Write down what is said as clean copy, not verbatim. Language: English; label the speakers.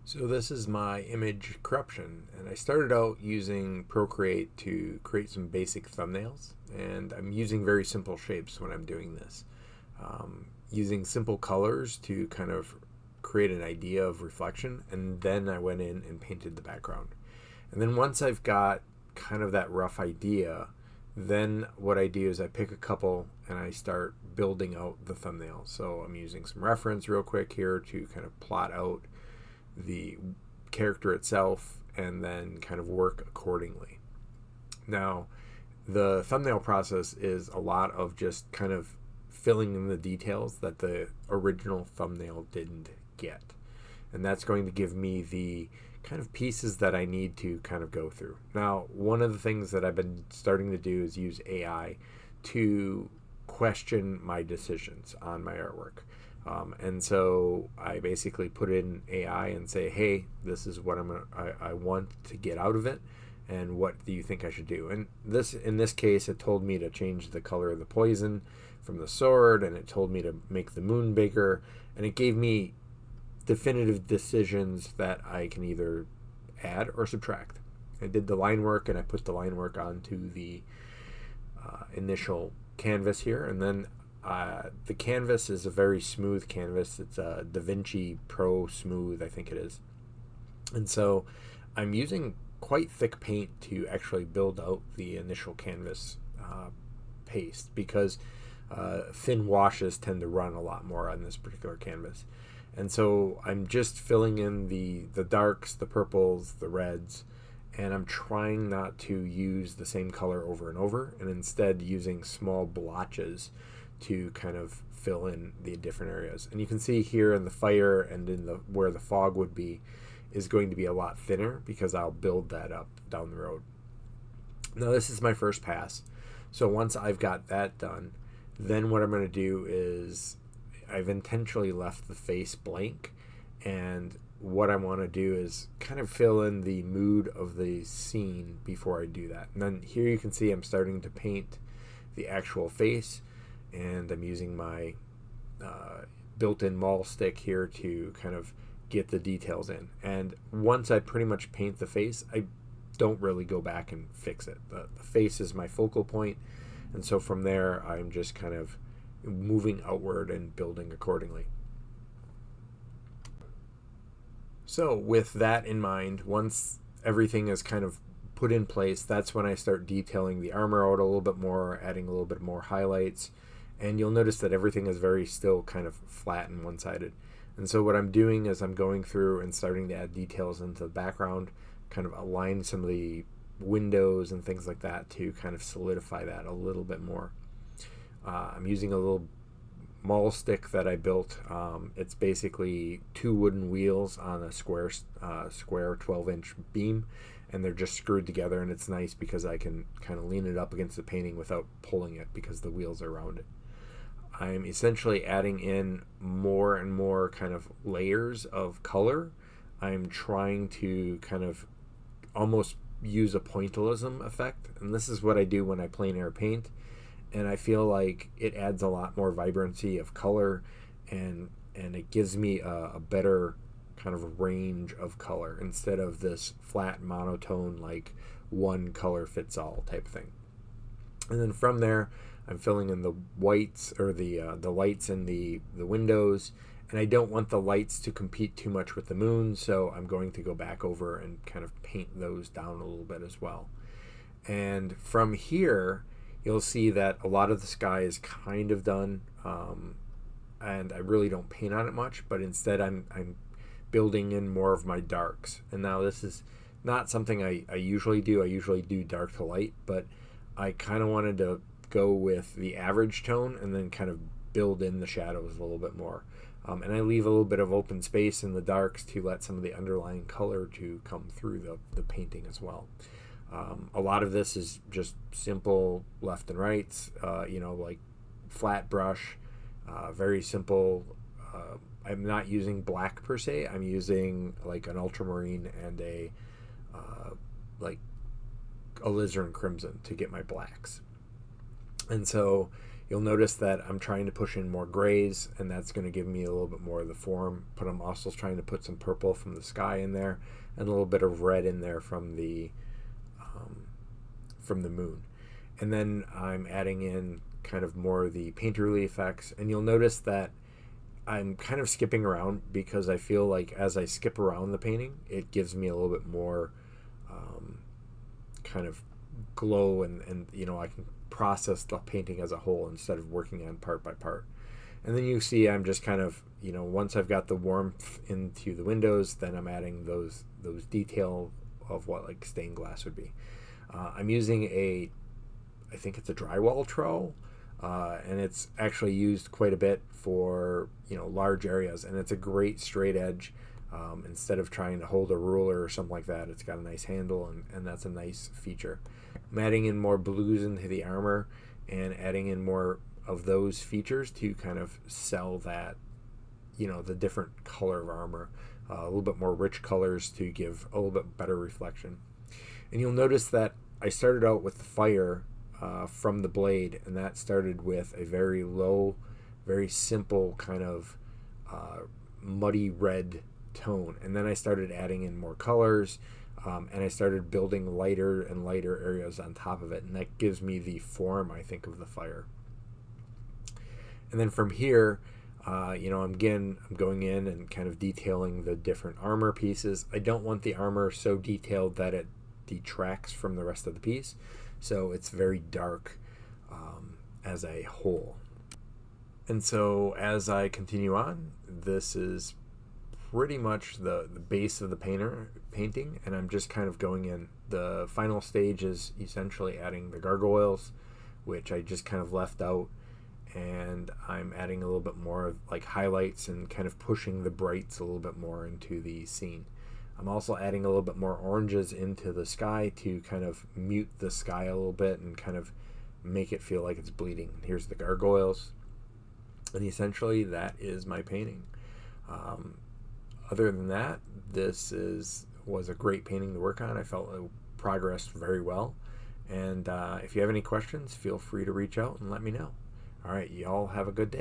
Speaker 1: So this is my image corruption, and I started out using Procreate to create some basic thumbnails, and I'm using very simple shapes when I'm doing this. Using simple colors to kind of create an idea of reflection, and then I went in and painted the background. And then once I've got kind of that rough idea, then what I do is I pick a couple and I start building out the thumbnail. So I'm using some reference real quick here to kind of plot out the character itself and then kind of work accordingly. Now, the thumbnail process is a lot of just kind of filling in the details that the original thumbnail didn't get. And that's going to give me the kind of pieces that I need to kind of go through. Now, one of the things that I've been starting to do is use AI to question my decisions on my artwork. And so I basically put in AI and say, hey, this is what I want to get out of it, and what do you think I should do? And in this case, it told me to change the color of the poison from the sword, and it told me to make the moon bigger, and it gave me definitive decisions that I can either add or subtract. I did the line work, and I put the line work onto the initial canvas here, and then the canvas is a very smooth canvas. It's a Vinci Pro Smooth, I think it is. And so I'm using quite thick paint to actually build out the initial canvas paste, because thin washes tend to run a lot more on this particular canvas. And so I'm just filling in the darks, the purples, the reds, and I'm trying not to use the same color over and over, and instead using small blotches to kind of fill in the different areas. And you can see here in the fire and in the where the fog would be is going to be a lot thinner, because I'll build that up down the road. Now, this is my first pass. So once I've got that done, then what I'm going to do is I've intentionally left the face blank, and what I want to do is kind of fill in the mood of the scene before I do that. And then here you can see I'm starting to paint the actual face, and I'm using my built-in maul stick here to kind of get the details in. And once I pretty much paint the face, I don't really go back and fix it. The face is my focal point, and so from there I'm just kind of moving outward and building accordingly. So with that in mind, once everything is kind of put in place, that's when I start detailing the armor out a little bit more, adding a little bit more highlights, and you'll notice that everything is very still kind of flat and one-sided. And so what I'm doing is I'm going through and starting to add details into the background, kind of align some of the windows and things like that to kind of solidify that a little bit more. I'm using a little maul stick that I built. It's basically two wooden wheels on a square 12-inch beam, and they're just screwed together, and it's nice because I can kind of lean it up against the painting without pulling it because the wheels are around it. I'm essentially adding in more and more kind of layers of color. I'm trying to kind of almost use a pointillism effect, and this is what I do when I plein air paint, and I feel like it adds a lot more vibrancy of color, and it gives me a better kind of range of color instead of this flat monotone, like one color fits all type of thing. And then from there, I'm filling in the whites, or the lights in the windows, and I don't want the lights to compete too much with the moon, so I'm going to go back over and kind of paint those down a little bit as well. And from here, you'll see that a lot of the sky is kind of done, and I really don't paint on it much, but instead I'm building in more of my darks. And now this is not something I usually do. I usually do dark to light, but I kind of wanted to go with the average tone and then kind of build in the shadows a little bit more. And I leave a little bit of open space in the darks to let some of the underlying color to come through the painting as well. A lot of this is just simple left and rights, like flat brush, very simple. I'm not using black per se. I'm using like an ultramarine and a like alizarin crimson to get my blacks. And so you'll notice that I'm trying to push in more grays, and that's going to give me a little bit more of the form, but I'm also trying to put some purple from the sky in there and a little bit of red in there from the moon. And then I'm adding in kind of more of the painterly effects, and you'll notice that I'm kind of skipping around because I feel like as I skip around the painting, it gives me a little bit more kind of glow, and I can process the painting as a whole instead of working on part by part. And then you see I'm just kind of, once I've got the warmth into the windows, then I'm adding those detail of what like stained glass would be. I'm using I think it's a drywall trowel, and it's actually used quite a bit for large areas, and it's a great straight edge. Instead of trying to hold a ruler or something like that, it's got a nice handle, and that's a nice feature. I'm adding in more blues into the armor and adding in more of those features to kind of sell that, the different color of armor, a little bit more rich colors to give a little bit better reflection. And you'll notice that I started out with the fire from the blade, and that started with a very low, very simple kind of muddy red tone, and then I started adding in more colors, and I started building lighter and lighter areas on top of it, and that gives me the form, I think, of the fire. And then from here, I'm going in and kind of detailing the different armor pieces. I don't want the armor so detailed that it detracts from the rest of the piece, so it's very dark as a whole. And so as I continue on, this is pretty much the base of the painting, and I'm just kind of going in. The final stage is essentially adding the gargoyles, which I just kind of left out, and I'm adding a little bit more of like highlights and kind of pushing the brights a little bit more into the scene. I'm also adding a little bit more oranges into the sky to kind of mute the sky a little bit and kind of make it feel like it's bleeding. Here's the gargoyles, and essentially that is my painting. Other than that, this was a great painting to work on. I felt it progressed very well. And if you have any questions, feel free to reach out and let me know. All right, y'all have a good day.